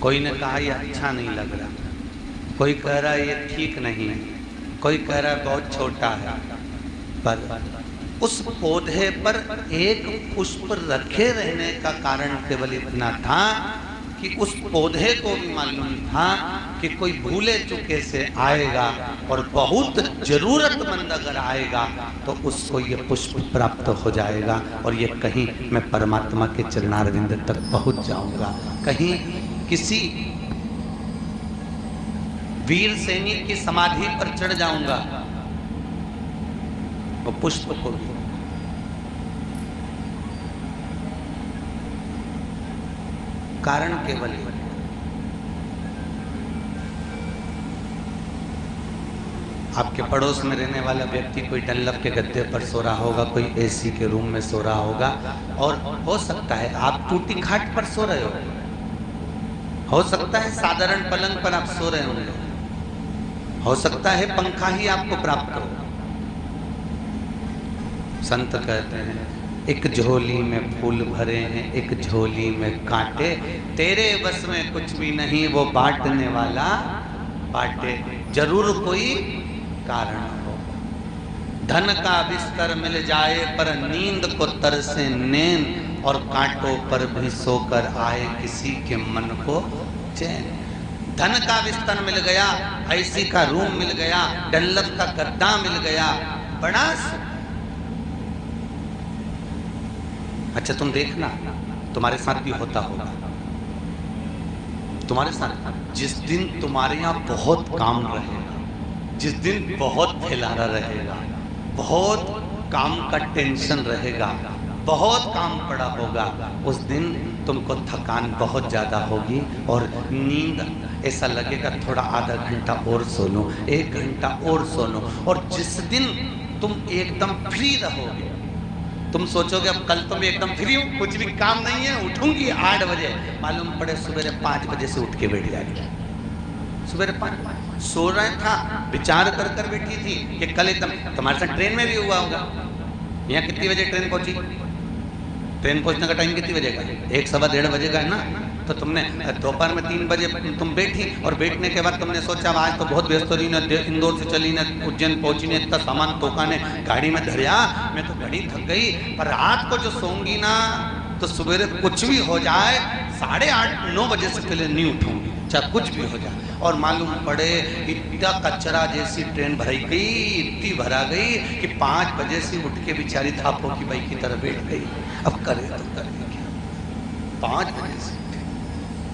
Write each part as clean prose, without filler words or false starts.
कोई ने कहा ये अच्छा नहीं लग रहा, कोई कह रहा है ये ठीक नहीं है, कोई कह रहा है बहुत छोटा है। पर उस पौधे पर एक पुष्प रखे रहने का कारण केवल इतना था कि उस पौधे को भी मालूम था कि कोई भूले चुके से आएगा और बहुत जरूरतमंद अगर आएगा तो उसको ये पुष्प प्राप्त हो जाएगा और ये कहीं मैं परमात्मा के चरणारविंद तक पहुंच जाऊंगा, कहीं किसी वीर सैनिक की समाधि पर चढ़ जाऊंगा। वो पुष्प को भी कारण केवल आपके पड़ोस में रहने वाला व्यक्ति कोई डनलप के गद्दे पर सो रहा होगा, कोई एसी के रूम में सो रहा होगा, और हो सकता है आप टूटी खाट पर सो रहे हो सकता है साधारण पलंग पर आप सो रहे होंगे, हो सकता है पंखा ही आपको प्राप्त हो। संत कहते हैं एक झोली में फूल भरे हैं, एक झोली में कांटे, तेरे बस में कुछ भी नहीं वो बांटने वाला बांटे, जरूर कोई कारण हो। धन का बिस्तर मिल जाए पर नींद को तरसे नैन, और कांटों पर भी सोकर आए किसी के मन को चैन। धन का बिस्तर मिल गया, ऐसी का रूम मिल गया, डल्लप का गद्दा मिल गया, बड़ा अच्छा। तुम देखना तुम्हारे साथ भी होता होगा, तुम्हारे साथ जिस दिन तुम्हारे यहाँ बहुत काम रहेगा, जिस दिन बहुत फैलाना रहेगा, बहुत काम का टेंशन रहेगा, बहुत काम पड़ा होगा, उस दिन तुमको थकान बहुत ज़्यादा होगी और नींद ऐसा लगेगा थोड़ा आधा घंटा और सो लो, 1 घंटा और सो लो। और जिस दिन तुम एकदम फ्री रहोगे, तुम सोचोगे अब कल तो मैं एकदम फ्री हूँ, कुछ भी काम नहीं है, उठूंगी 8 बजे, मालूम पड़े सुबह 5 बजे से उठ के बैठ जाएगी। सुबह 5 सो रहा था, विचार कर कर बैठी थी कि कल एकदम, तुम्हारे साथ ट्रेन में भी हुआ होगा। यहाँ कितनी बजे ट्रेन पहुंची? ट्रेन पहुंचने का टाइम कितनी बजे का? 1 सवा 1:30 बजे का है ना। तो तुमने दोपहर में 3 बजे तुम बैठी, और बैठने के बाद तुमने सोचा आज तो बहुत व्यस्त हो रही ना, इंदौर से चली ना, उज्जैन पहुंची ने, इतना सामान तोका ने गाड़ी में धरिया, मैं तो बड़ी थक गई। पर रात को जो सोऊंगी ना तो सवेरे कुछ भी हो जाए 8:30-9 बजे से पहले नहीं उठूंगी, चाहे कुछ भी हो जाए। और मालूम पड़े इतना कचरा जैसी ट्रेन भराई गई, इतनी भरा गई कि 5 बजे से उठ के बेचारी धापों की बाई की तरह बैठ गई। अब करे तो करे क्या, 5 बजे से,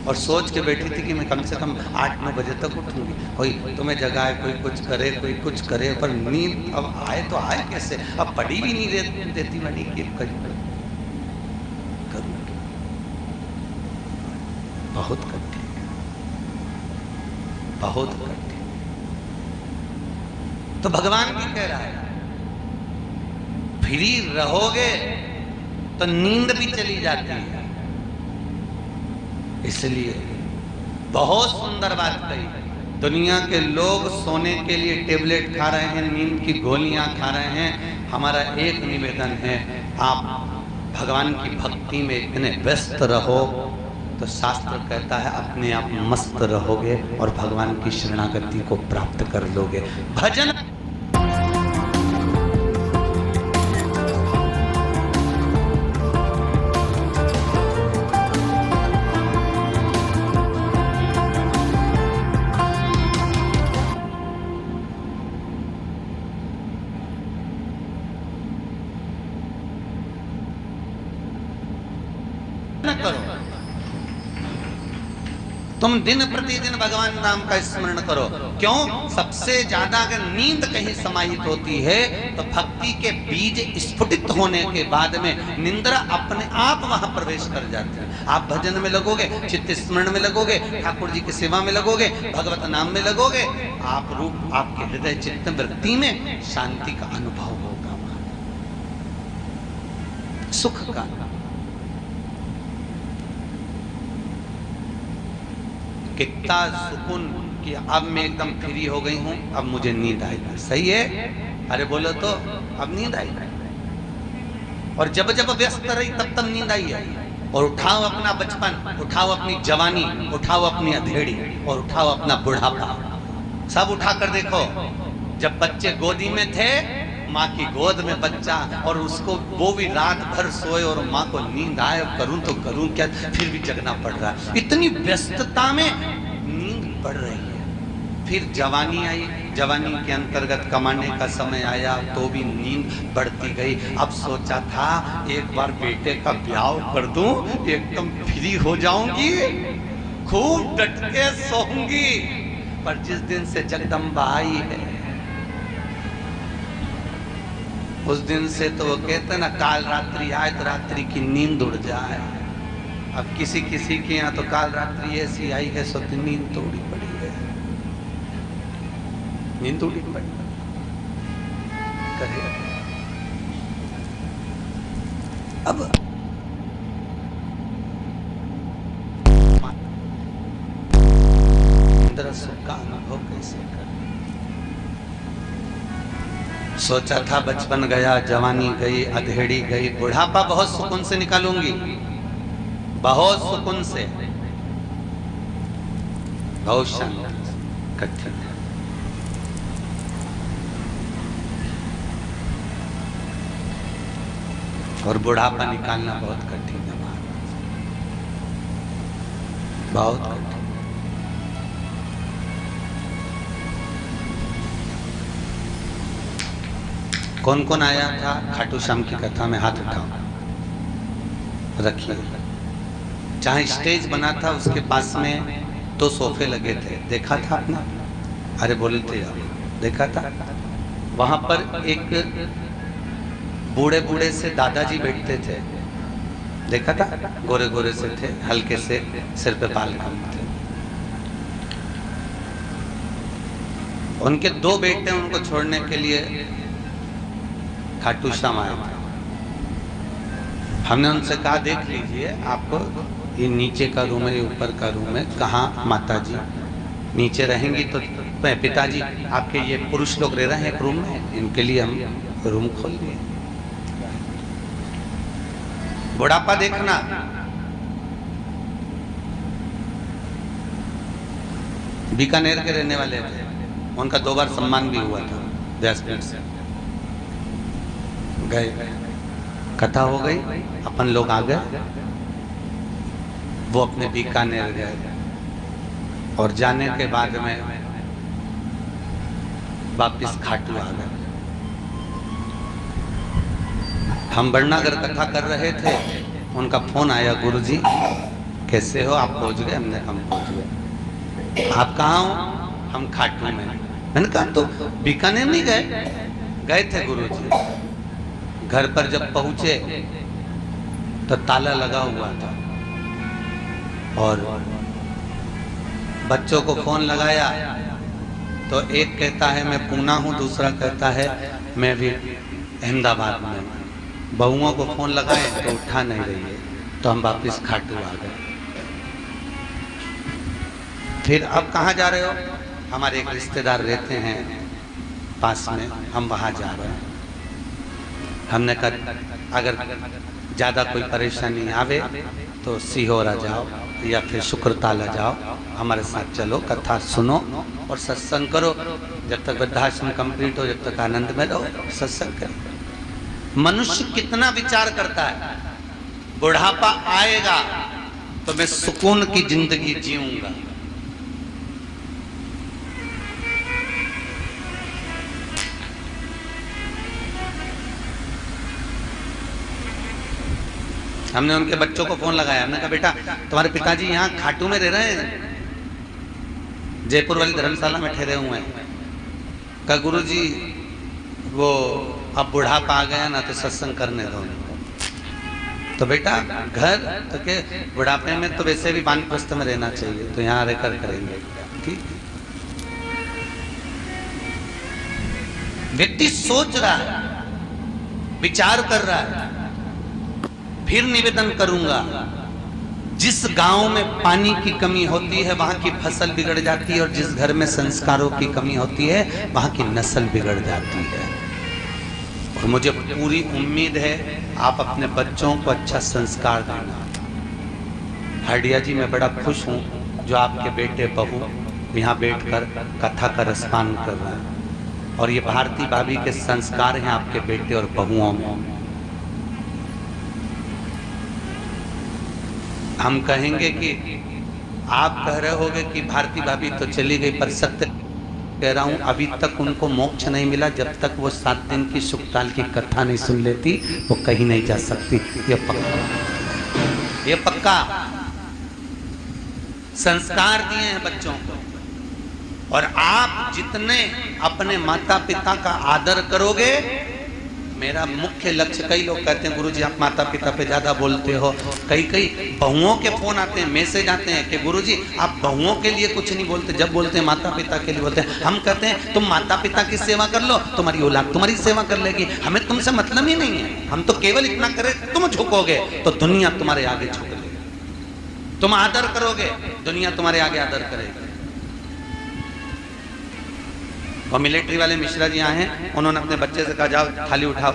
और सोच के बैठी थी कि मैं कम से कम 8-9 बजे तक उठूंगी। कोई तुम्हें जगाए, कोई कुछ करे, कोई कुछ करे, पर नींद अब आए तो आए कैसे? अब पड़ी भी नहीं देती बनी कि करूँ, बहुत कठिन, बहुत कठिन। तो भगवान भी कह रहा है फ्री रहोगे तो नींद भी चली जाती है। इसलिए बहुत सुंदर बात कही, दुनिया के लोग सोने के लिए टेबलेट खा रहे हैं, नींद की गोलियां खा रहे हैं। हमारा एक निवेदन है, आप भगवान की भक्ति में इतने व्यस्त रहो तो शास्त्र कहता है अपने आप मस्त रहोगे और भगवान की शरणागति को प्राप्त कर लोगे। भजन करो, तुम दिन प्रतिदिन भगवान नाम का स्मरण करो। क्यों? सबसे ज्यादा अगर नींद कहीं समाहित होती है तो भक्ति के बीज स्फुटित होने के बाद में निंद्रा अपने आप वहां प्रवेश कर जाते हैं। आप भजन में लगोगे, चित्त स्मरण में लगोगे, ठाकुर जी की सेवा में लगोगे, भगवत नाम में लगोगे, आप रूप आपके हृदय चित्त वृत्ति में शांति का अनुभव होगा, सुख का। कितना सुकून कि अब मैं एकदम फ्री हो गई हूं, अब मुझे नींद आएगी। सही है? अरे बोलो तो, अब नींद आई। और जब जब व्यस्त रही तब तब नींद आई है। और उठाओ अपना बचपन, उठाओ अपनी जवानी, उठाओ अपनी अधेड़ी और उठाओ अपना बुढ़ापा। सब उठा कर देखो। जब बच्चे गोदी में थे, माँ की गोद में बच्चा, और उसको वो भी रात भर सोए और माँ को नींद आए, करूं तो करूं क्या, फिर भी जगना पड़ रहा है। इतनी व्यस्तता में नींद पड़ रही है। फिर जवानी आई, जवानी के अंतर्गत कमाने का समय आया तो भी नींद बढ़ती गई। अब सोचा था एक बार बेटे का ब्याह कर दूं, एकदम फ्री हो जाऊंगी, खूब डट के सोऊंगी। पर जिस दिन से जगदम्बा आई है, उस दिन से तो वो कहते ना, काल रात्रि आए तो रात्रि की नींद उड़ जाए। अब किसी किसी के यहाँ तो काल रात्रि ऐसी आई है सो नींद तो उड़ी पड़ी है, नींद उड़ी पड़ी करे। अब इंद्र सुख का अनुभव कैसे कर। सोचा था बचपन गया, जवानी गई, अधेड़ी गई, बुढ़ापा बहुत सुकून से निकालूंगी, बहुत सुकून से, बहुत शांति। कठिन है। और बुढ़ापा निकालना बहुत कठिन है, बहुत कठिन। कौन कौन आया था खाटू श्याम की कथा में? हाथ उठाओ, रखिए। जहाँ स्टेज बना था उसके पास में 2 सोफे लगे थे, देखा था आपने? अरे बोलते आप, देखा था? वहां पर एक बूढ़े बूढ़े से दादाजी बैठते थे, देखा था? गोरे गोरे से थे, हल्के से सिर पे बाल कम थे। उनके 2 बेटे उनको छोड़ने के लिए खाटू श्याम आया था। हमने उनसे कहा देख लीजिए, आपको ये नीचे का रूम है, ये ऊपर का रूम है, कहाँ माता जी नीचे रहेंगी तो पिताजी आपके ये पुरुष लोग रह रहे हैं एक रूम में, इनके लिए हम रूम खोल दिए। बुढ़ापा देखना, बीकानेर के रहने वाले थे, उनका 2 बार सम्मान भी हुआ था व्यासपीठ से। गए, कथा हो गई, अपन लोग आ गए, वो अपने बीकानेर गए और जाने के बाद में वापिस खाटू आ गए। हम बड़नागर कथा कर रहे थे, उनका फोन आया, गुरुजी कैसे हो, आप पहुंच गए? हमने हम पहुंच गए। आप कहाँ हो? हम खाटू में। मैंने कहा तो बीकानेर नहीं गए? गए थे गुरुजी। घर पर जब पहुंचे तो ताला लगा हुआ था और बच्चों को फोन लगाया तो एक कहता है मैं पूना हूं, दूसरा कहता है मैं भी अहमदाबाद में हूं। बहुओं को फोन लगाए तो उठा नहीं रही है, तो हम वापस खाटू आ गए। फिर अब कहाँ जा रहे हो? हमारे एक रिश्तेदार रहते हैं पास में, हम वहाँ जा रहे हैं। हमने कहा अगर ज़्यादा कोई परेशानी आवे तो सीहोर आ जाओ या फिर शुक्रताल आ जाओ, हमारे साथ चलो, कथा सुनो और सत्संग करो। जब तक वृद्धाश्रम कंप्लीट हो, जब तक आनंद में रहो, सत्संग करो। मनुष्य कितना विचार करता है, बुढ़ापा आएगा तो मैं सुकून की जिंदगी जीऊंगा। हमने उनके बच्चों को फोन लगाया, हमने कहा बेटा तुम्हारे पिताजी यहाँ खाटू में रह रहे हैं, जयपुर वाली धर्मशाला में ठहरे हुए हैं। कहा गुरुजी वो अब बुढ़ापा आ गया ना तो सत्संग करने दो। तो बेटा घर तो के बुढ़ापे में तो वैसे भी वानप्रस्थ में रहना चाहिए, तो यहाँ रहकर करेंगे। ठीक, व्यक्ति सोच रहा है, विचार कर रहा है। फिर निवेदन करूंगा, जिस गांव में पानी की कमी होती है वहां की फसल बिगड़ जाती है, और जिस घर में संस्कारों की कमी होती है वहां की नस्ल बिगड़ जाती है। और मुझे पूरी उम्मीद है आप अपने बच्चों को अच्छा संस्कार देना, हरडिया जी मैं बड़ा खुश हूँ जो आपके बेटे बहू यहाँ बैठकर कथा का रसपान कर रहे हैं, और ये भारती भाभी के संस्कार हैं आपके बेटे और बहुओं में। हम कहेंगे कि आप कह रहे होगे कि भारती भाभी तो चली गई, पर सत्य कह रहा हूं अभी तक उनको मोक्ष नहीं मिला। जब तक वो 7 दिन की सुखताल की कथा नहीं सुन लेती वो कहीं नहीं जा सकती। ये पक्का, ये पक्का। संस्कार दिए हैं बच्चों को, और आप जितने अपने माता पिता का आदर करोगे, मेरा मुख्य लक्ष्य, कई लोग कहते हैं गुरुजी आप माता पिता पे ज्यादा बोलते हो, कई बहुओं के फोन आते हैं, मैसेज आते हैं कि गुरुजी आप बहुओं के लिए कुछ नहीं बोलते, जब बोलते हैं माता पिता के लिए बोलते हैं। हम कहते हैं तुम माता पिता की सेवा कर लो, तुम्हारी औलाद तुम्हारी सेवा कर लेगी, हमें तुमसे मतलब ही नहीं है। हम तो केवल इतना करें, तुम झुकोगे तो दुनिया तुम्हारे आगे झुक लेगी, तुम आदर करोगे दुनिया तुम्हारे आगे आदर करेगी। और मिलिट्री वाले मिश्रा जी आए हैं, उन्होंने अपने बच्चे से कहा जाओ थाली उठाओ।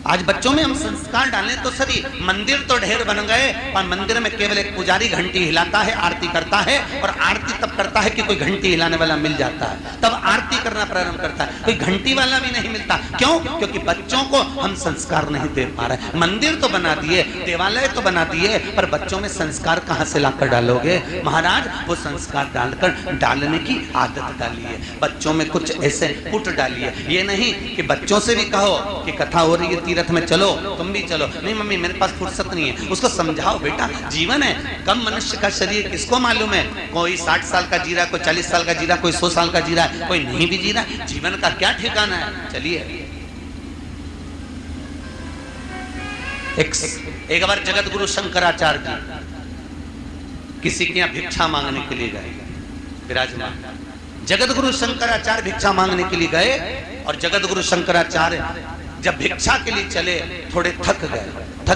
आज बच्चों में हम संस्कार डालें तो सही। मंदिर तो ढेर बन गए, और मंदिर में केवल एक पुजारी घंटी हिलाता है, आरती करता है, और आरती तब करता है कि कोई घंटी हिलाने वाला मिल जाता है, तब आरती करना प्रारंभ करता है। कोई घंटी वाला भी नहीं मिलता। क्यों? क्योंकि बच्चों को हम संस्कार नहीं दे पा रहे। मंदिर तो बना दिए, देवालय तो बना दिए, पर बच्चों में संस्कार कहां से लाकर डालोगे महाराज? वो संस्कार डालकर डालने की आदत डालिए, बच्चों में कुछ ऐसे पुट डालिए। ये नहीं कि बच्चों से भी कहो कि कथा हो रही है तीर्थ में, चलो तुम भी चलो। नहीं मम्मी मेरे पास फुर्सत नहीं है। उसको समझाओ बेटा जीवन है, कम मनुष्य का शरीर किसको मालूम है? कोई 60 साल का जी रहा, कोई 40 साल का जी रहा, कोई 100 साल का जी रहा है, कोई नहीं भी जी रहा है। जीवन का क्या ठिकाना है? चलिए। एक बार जगत गुरु शंकराचार्य जी किसी के यहाँ भिक्षा मांगने के लिए गए, विराजमान जगत गुरु शंकराचार्य भिक्षा मांगने के लिए गए, और जगत गुरु शंकराचार्य जब भिक्षा के लिए चले थोड़े थक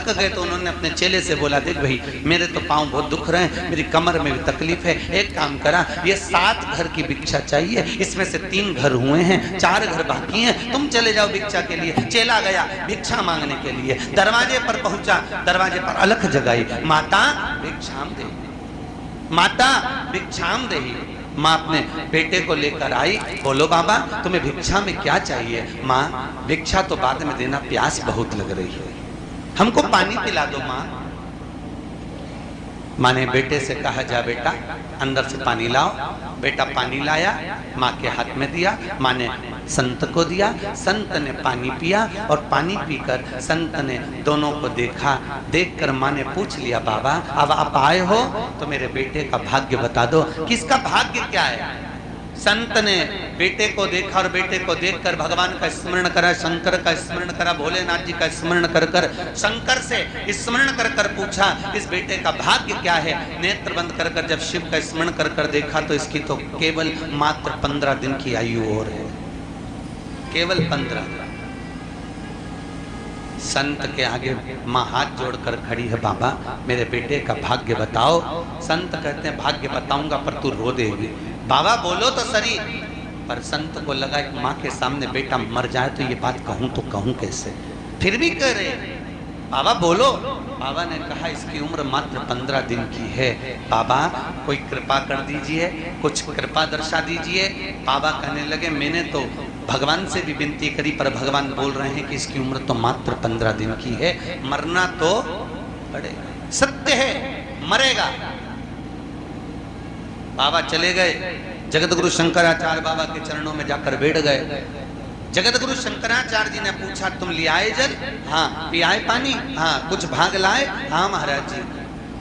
गए तो उन्होंने अपने चेले से बोला, देख भाई मेरे तो पांव बहुत दुख रहे हैं, मेरी कमर में भी तकलीफ है, एक काम करा, ये 7 घर की भिक्षा चाहिए, इसमें से 3 घर हुए हैं, 4 घर बाकी हैं, तुम चले जाओ भिक्षा के लिए। चेला गया भिक्षा मांगने के लिए, दरवाजे पर पहुंचा, दरवाजे पर अलख जगाई, माता भिक्षाम दे, माता भिक्षाम दे। माँ अपने बेटे को लेकर आई, बोलो बाबा तुम्हें भिक्षा में क्या चाहिए? माँ भिक्षा तो बाद में देना, प्यास बहुत लग रही है, हमको पानी पिला दो माँ। माँ ने बेटे से कहा जा बेटा अंदर से पानी लाओ। बेटा पानी लाया, माँ के हाथ में दिया, माँ ने संत को दिया, संत ने पानी पिया, और पानी पीकर संत ने दोनों को देखा। देखकर माँ ने पूछ लिया, बाबा अब आप आए हो तो मेरे बेटे का भाग्य बता दो, किसका भाग्य क्या है? संत ने बेटे को देखा, और बेटे को देखकर भगवान का स्मरण करा, शंकर का स्मरण करा, भोलेनाथ जी का स्मरण कर कर शंकर से स्मरण कर कर पूछा इस बेटे का भाग्य क्या है? नेत्र बंद कर कर जब शिव का स्मरण कर कर देखा तो इसकी तो केवल मात्र 15 दिन की आयु और है, केवल 15। संत के आगे माँ हाथ जोड़कर खड़ी है, बाबा मेरे बेटे का भाग्य बताओ। संत कहते हैं भाग्य बताऊंगा पर तू रो देगी। बाबा बोलो तो सही। पर संत को लगा कि माँ के सामने बेटा मर जाए तो ये बात कहूं तो कहूं कैसे, फिर भी कह रहे बाबा बोलो। बाबा ने कहा इसकी उम्र मात्र 15 दिन की है, बाबा कोई कृपा कर दीजिए, कुछ कृपा दर्शा दीजिए। बाबा कहने लगे मैंने तो भगवान से भी विनती करी, पर भगवान बोल रहे हैं कि इसकी उम्र तो मात्र 15 दिन की है, मरना तो पड़ेगा, सत्य है मरेगा। बाबा चले गए, जगत गुरु शंकराचार्य बाबा के चरणों में जाकर बैठ गए। जगत गुरु शंकराचार्य जी ने पूछा तुम ले आए जल? हाँ। पियाए पानी? हाँ। कुछ भाग लाए? हाँ महाराज जी।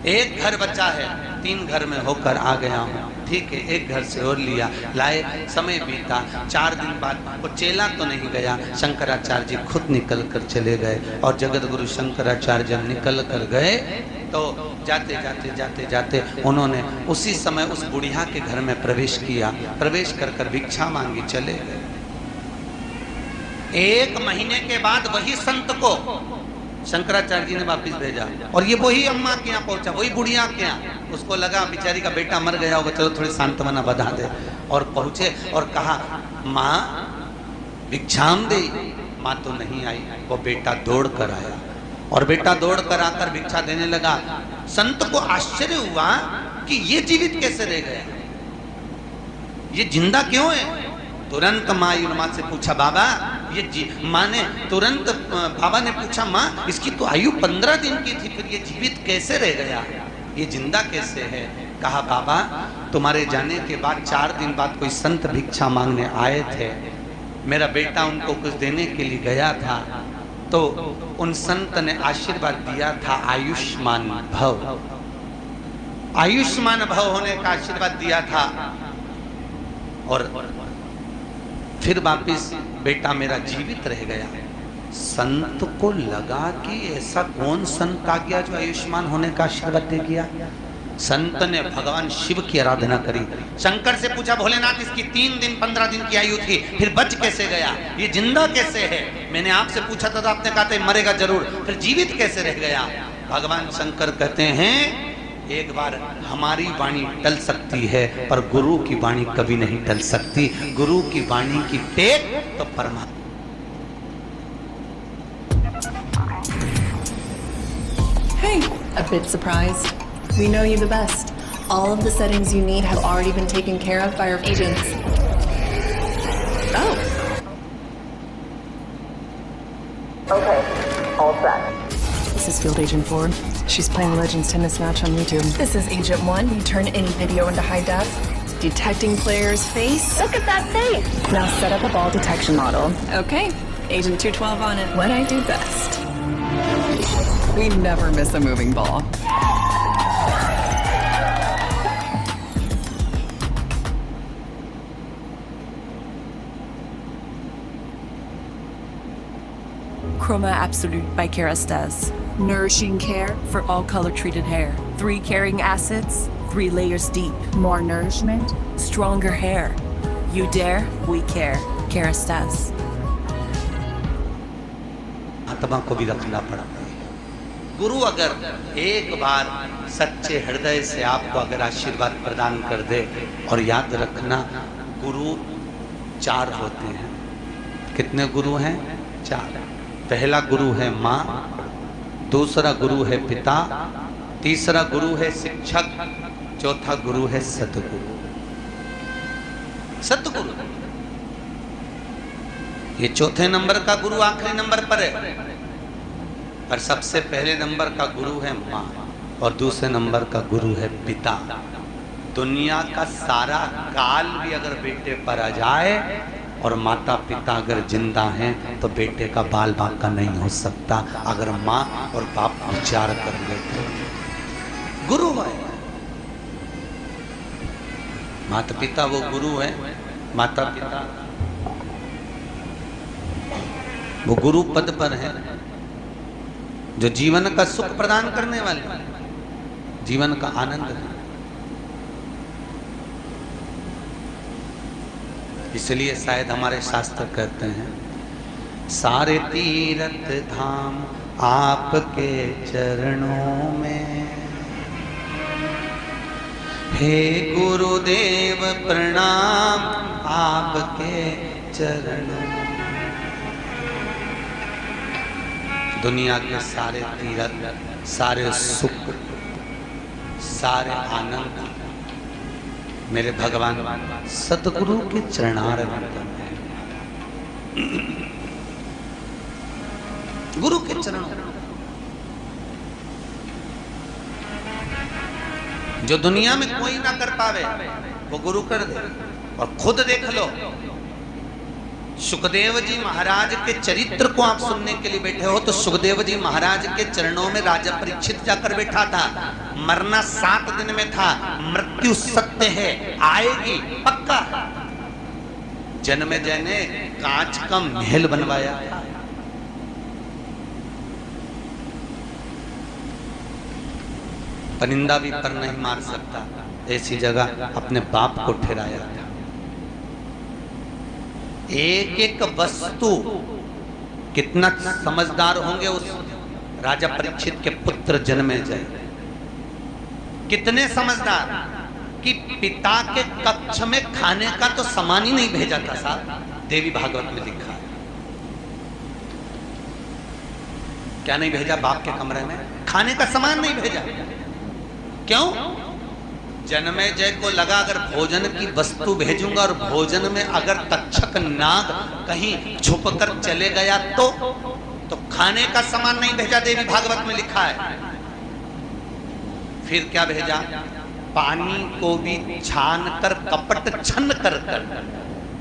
एक घर बचा है, 3 घर में होकर आ गया हूँ। ठीक है, एक घर से और लिया, लाए, समय बीता। 4 दिन बाद वो चेला तो नहीं गया, शंकराचार्य जी खुद निकल कर चले गए। और जगत गुरु शंकराचार्य जब निकल कर गए तो जाते जाते जाते जाते उन्होंने उसी समय उस बुढ़िया के घर में प्रवेश किया। प्रवेश कर कर भिक्षा मांगी, चले गए। 1 महीने के बाद वही संत को शंकराचार्य जी ने वापस भेजा, और ये वही अम्मा के यहाँ पहुंचा, वही बुढ़िया के यहाँ। उसको लगा बेचारी का बेटा मर गया होगा, चलो थोड़ी सांत्वना बधा दे। और पहुंचे और कहा माँ भिक्षाम दे। माँ तो नहीं आई, वो बेटा दौड़ कर आया। और बेटा दौड़ कर आकर भिक्षा देने लगा। संत को आश्चर्य हुआ कि ये जीवित कैसे रह गया, ये जिंदा क्यों है। तुरंत माँ माँ से पूछा, बाबा ये माँ ने तुरंत बाबा ने पूछा, माँ इसकी तो आयु 15 दिन की थी, फिर ये जीवित कैसे रह गया, ये जिंदा कैसे है। कहा, बाबा तुम्हारे जाने के बाद 4 दिन बाद कोई संत भिक्षा मांगने आए थे, मेरा बेटा उनको कुछ देने के लिए गया था, तो उन संत ने आशीर्वाद दिया था आयुष्मान भव, आयुष्मान भव होने का आशीर्वाद दिया था। और फिर वापिस बेटा मेरा जीवित रह गया। संत को लगा कि ऐसा कौन संत आ गया जो आयुष्मान होने का आशीर्वाद दे गया। संत ने भगवान शिव की आराधना करी, शंकर से पूछा, भोलेनाथ इसकी 3 दिन 15 दिन की आयु थी, फिर बच कैसे गया, ये जिंदा कैसे है। मैंने आपसे पूछा था तो आपने कहा था मरेगा जरूर, फिर जीवित कैसे रह गया। भगवान शंकर कहते हैं, एक बार हमारी वाणी टल सकती है पर गुरु की वाणी कभी नहीं टल सकती। गुरु की वाणी की टेक तो परमात्मा। Hey, a bit surprised. We know you the best. All of the settings you need have already been taken care of by our agents. Oh. Okay, all set. This is Field Agent 4. She's playing Legends tennis match on YouTube. This is Agent 1. You turn any video into high def. Detecting player's face. Look at that face! Now set up a ball detection model. Okay, Agent 212 on it. What I do best. We never miss a moving ball. Chroma Absolute by Kerastase. Nourishing care for all color-treated hair. 3 carrying acids, 3 layers deep. More nourishment. Stronger hair. You dare, we care. Kerastase. आत्मा को भी रखना पड़ा। गुरु अगर एक बार सच्चे हृदय से आपको अगर आशीर्वाद प्रदान कर दे, और याद रखना गुरु 4 होते हैं। कितने गुरु हैं? 4। पहला गुरु है माँ, दूसरा गुरु है पिता, तीसरा गुरु है शिक्षक, चौथा गुरु है सतगुरु। सतगुरु ये चौथे नंबर का गुरु आखिरी नंबर पर है, पर सबसे पहले नंबर का गुरु है माँ और दूसरे नंबर का गुरु है पिता। दुनिया का सारा काल भी अगर बेटे पर आ जाए और माता पिता अगर जिंदा हैं तो बेटे का बाल बांका नहीं हो सकता, अगर माँ और बाप विचार कर लेते। गुरु है, माता पिता वो गुरु है, माता पिता वो गुरु पद पर है, जो जीवन का सुख प्रदान करने वाले, जीवन का आनंद है। इसलिए शायद हमारे शास्त्र कहते हैं, सारे तीर्थ धाम आपके चरणों में, हे गुरुदेव प्रणाम आपके चरणों में। दुनिया के सारे तीर्थ, सारे सुख, सारे आनंद मेरे भगवान सतगुरु के चरणारविंद में, गुरु के चरणों। जो दुनिया में कोई ना कर पावे वो गुरु कर दे। और खुद देख लो, सुखदेव जी महाराज के चरित्र को आप सुनने के लिए बैठे हो तो सुखदेव जी महाराज के चरणों में राजा परीक्षित जाकर बैठा था। मरना 7 दिन में था, मृत्यु सत्य है, आएगी पक्का। जन्मे ने कांच का महल बनवाया, परिंदा भी पर नहीं मार सकता, ऐसी जगह अपने बाप को ठहराया था। एक एक वस्तु, कितना समझदार होंगे उस राजा परीक्षित के पुत्र जन्मे जय, कितने समझदार कि पिता के कक्ष में खाने का तो सामान ही नहीं भेजा था साहब। देवी भागवत में लिखा है क्या नहीं भेजा बाप के कमरे में? खाने का सामान नहीं भेजा। क्यों? जन्मेजय को लगा अगर भोजन की वस्तु भेजूंगा और भोजन में अगर तक्षक नाग कहीं छुप कर चले गया तो खाने का सामान नहीं भेजा। देवी भागवत में लिखा है। फिर क्या भेजा? पानी को भी छान कर कपट छन कर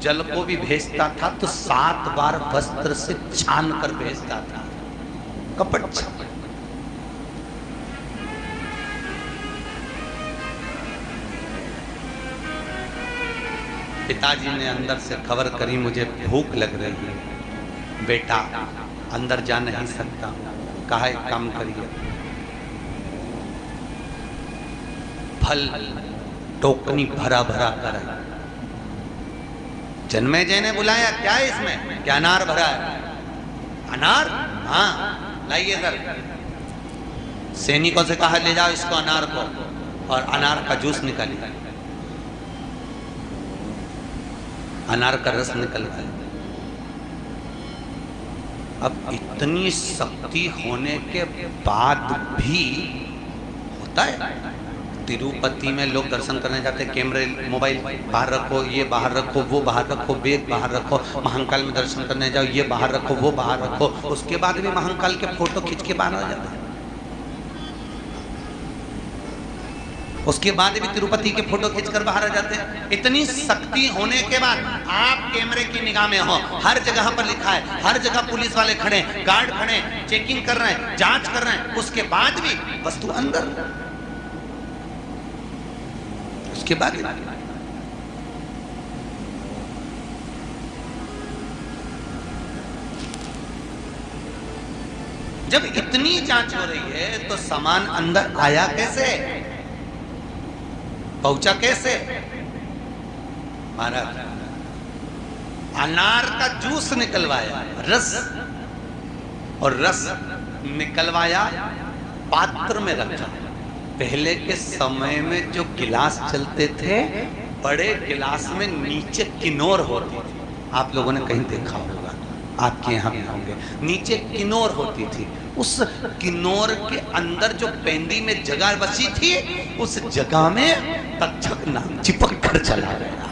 जल को भी भेजता था तो 7 बार वस्त्र से छान कर भेजता था। कपट छन। पिताजी ने अंदर से खबर करी, मुझे भूख लग रही है। बेटा अंदर जा नहीं सकता। कहा एक काम करिए, फल टोकनी भरा भरा कर। जन्मेजय ने बुलाया, क्या है इसमें? क्या अनार भरा है? अनार? हाँ लाइए सर। सैनिकों से कहा ले जाओ इसको, अनार को, और अनार का जूस निकालिए। अनार का रस निकल गया। अब इतनी शक्ति होने के बाद भी होता है। तिरुपति में लोग दर्शन करने जाते हैं, कैमरे मोबाइल बाहर रखो, ये बाहर रखो, वो बाहर रखो, बैग बाहर रखो। महाकाल में दर्शन करने जाओ, ये बाहर रखो, वो बाहर रखो। उसके बाद भी महाकाल के फोटो खींच के बाहर आ जाते हैं। उसके बाद भी तिरुपति के फोटो खींचकर बाहर आ जाते हैं। इतनी शक्ति होने के बाद आप कैमरे की निगाह में हो, हर जगह पर लिखा है, हर जगह पुलिस वाले खड़े, गार्ड खड़े, चेकिंग कर रहे हैं, जांच कर रहे हैं। उसके बाद भी वस्तु अंदर। उसके बाद जब इतनी जांच हो रही है तो सामान अंदर आया कैसे? पहुंचा कैसे? महाराज अनार का जूस निकलवाया, रस, और रस निकलवाया, पात्र में रखा। पहले के समय में जो गिलास चलते थे, बड़े गिलास में नीचे किनोर होती थी। आप लोगों ने कहीं देखा होगा, आपके यहाँ भी होंगे। नीचे किनोर होती थी। उस किनोर के अंदर जो पेंदी में जगह बची थी, उस जगह में तक्षक नाग चिपक कर चला गया।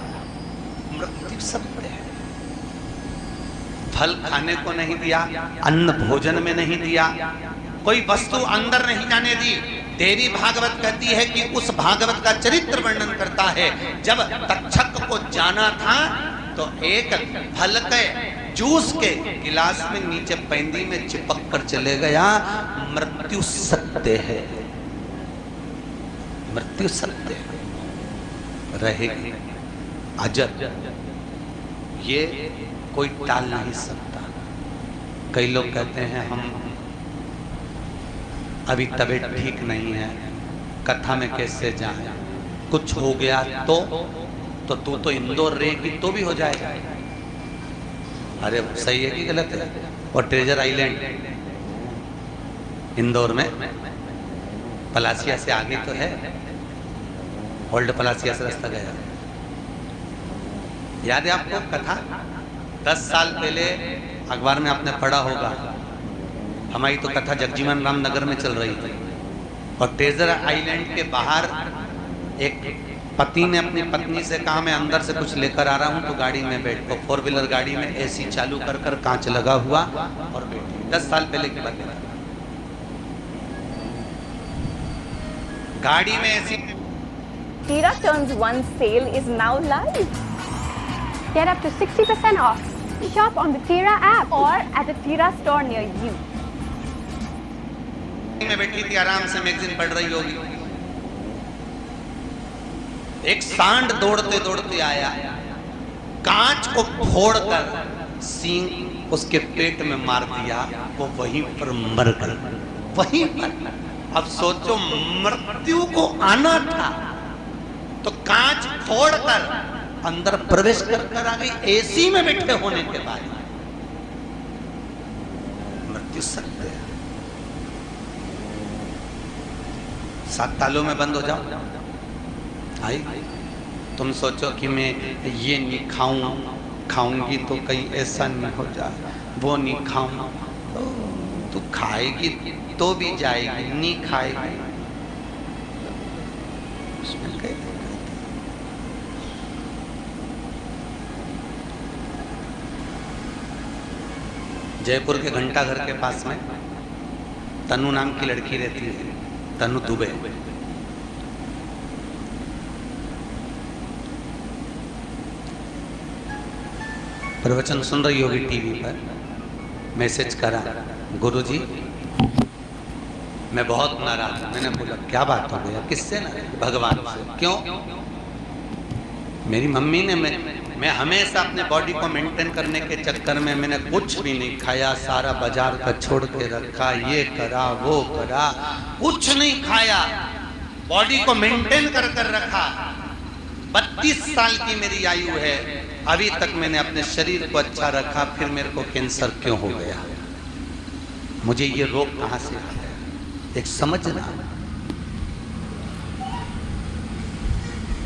मृत्यु सत्य है। फल खाने को नहीं दिया, अन्न भोजन में नहीं दिया, कोई वस्तु अंदर नहीं जाने दी। देवी भागवत कहती है कि उस भागवत का चरित्र वर्णन करता है, जब तक्षक को जाना था तो एक फल के जूस के गिलास में नीचे पेंदी में चिपक कर चले गया। मृत्यु सत्य है, मृत्यु सत्य है, रहेगी अजर। ये कोई टाल नहीं सकता। कई लोग कहते हैं हम अभी तबीयत ठीक नहीं है, कथा में कैसे जाए, कुछ हो गया तो तू तो इंदौर रहेगी तो भी हो जाएगा। अरे सही है कि गलत है? और ट्रेजर आइलैंड इंदौर में पलासिया से आगे तो है, ओल्ड पलासिया से रास्ता गया। याद है आपको कथा? 10 साल पहले अखबार में आपने पढ़ा होगा। हमारी तो कथा जगजीवन राम नगर में चल रही थी, और ट्रेजर आइलैंड के बाहर एक पति ने अपनी पत्नी से कहा मैं अंदर से कुछ लेकर आ रहा हूं, तो गाड़ी में बैठो। 4 व्हीलर गाड़ी में एसी चालू कर कर कांच लगा हुआ और बैठी। 10 साल पहले की बात है। गाड़ी में AC. Tira Turns 1 sale is now live. Get up to 60% off. Shop on the Tira app or at a Tira store near you. में बैठी थी, आराम से मैगजीन पढ़ रही होगी। एक सांड दौड़ते दौड़ते आया, कांच को फोड़कर सींग उसके पेट में मार दिया। वो वहीं पर मर गई, वहीं पर। अब सोचो, मृत्यु को आना था तो कांच फोड़कर अंदर प्रवेश कर आ गई, एसी में बैठे होने के बाद। मृत्यु सत्य है। 7 तालों में बंद हो जाओ। आई तुम सोचो कि मैं ये नहीं खाऊंगी तो कहीं ऐसा नहीं हो जाए, वो नहीं खाऊं तू खाएगी तो भी जाएगी, नहीं खाएगी उसमें कहीं जयपुर के घंटाघर के पास में तनु नाम की लड़की रहती है, तनु दुबे। प्रवचन सुन रही होगी टीवी पर, मैसेज करा, गुरुजी मैं बहुत नाराज हूं। मैंने बोला क्या बात हो गया, किससे नाराज? भगवान से। क्यों? मेरी मम्मी ने मैं हमेशा अपने बॉडी को मेंटेन करने के चक्कर में मैंने कुछ भी नहीं खाया, सारा बाजार का छोड़ के रखा, ये करा वो करा, कुछ नहीं खाया, बॉडी को मेंटेन कर कर रखा। 32 साल की मेरी आयु है, अभी तक मैंने अपने शरीर को अच्छा रखा, फिर मेरे को कैंसर क्यों हो गया? मुझे ये रोग कहां से आ गया? एक समझना,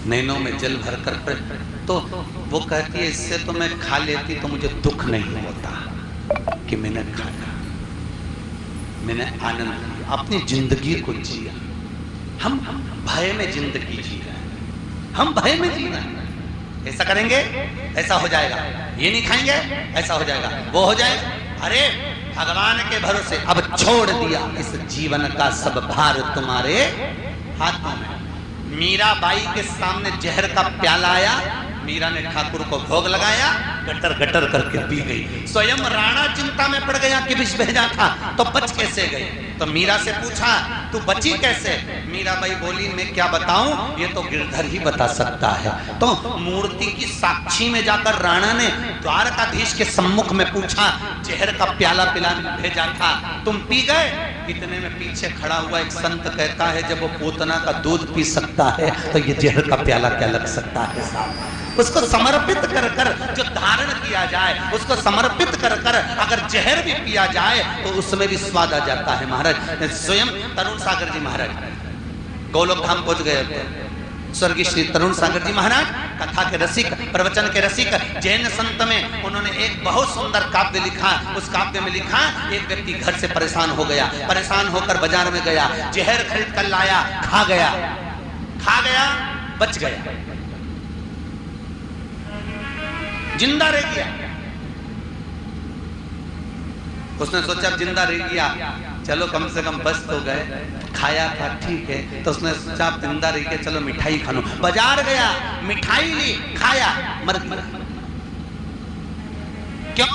नैनों में जल भर कर तो वो कहती है इससे तो मैं खा लेती तो मुझे दुख नहीं होता कि मैंने खाया, मैंने आनंद लिया, अपनी जिंदगी को जिया। हम भय में जिंदगी जी रहे हैं, हम भय में जी रहे हैं। ऐसा करेंगे ऐसा हो जाएगा, ये नहीं खाएंगे ऐसा हो जाएगा, वो हो जाएगा। अरे भगवान के भरोसे अब छोड़ दिया इस जीवन का सब भार तुम्हारे हाथों में। मीराबाई के सामने जहर का प्याला आया, मीरा ने ठाकुर को भोग लगाया, गटर गटर करके पी गई। स्वयं राणा चिंता में पड़ गया कि विष भेजा था तो बच कैसे गई? तो मीरा से पूछा तू बची कैसे? मीराबाई बोली मैं क्या बताऊं, ये तो गिरधर ही बता सकता है। तो मूर्ति की साक्षी में जाकर राणा ने द्वारकाधीश के सम्मुख में पूछा, जहर का प्याला पिला भेजा था तुम पी गए? इतने में पीछे खड़ा हुआ एक संत कहता है जब वो पूतना का दूध पी सकता है तो ये जहर का प्याला क्या लग सकता है साहब। उसको समर्पित कर कर जो धारण किया जाए, उसको समर्पित कर कर अगर जहर भी पिया जाए तो उसमें भी स्वाद आ जाता है। महाराज स्वयं तरुण सागर जी महाराज गोलोक धाम पहुंच गए थे। स्वर्गीय श्री तरुण सागर जी महाराज कथा के रसिक, प्रवचन के रसिक, जैन संत में उन्होंने एक बहुत सुंदर काव्य लिखा। उस काव्य में लिखा एक व्यक्ति घर से परेशान हो गया, परेशान होकर बाजार में गया, जहर खरीद कर लाया, खा गया, बच गया, जिंदा रह गया। उसने सोचा जिंदा रह गया, चलो कम से कम बच तो गए, खाया था ठीक है। तो उसने सोचा जिंदा रह गया, चलो मिठाई खा लो। बाजार गया, मिठाई ली, खाया, मर गया। क्यों?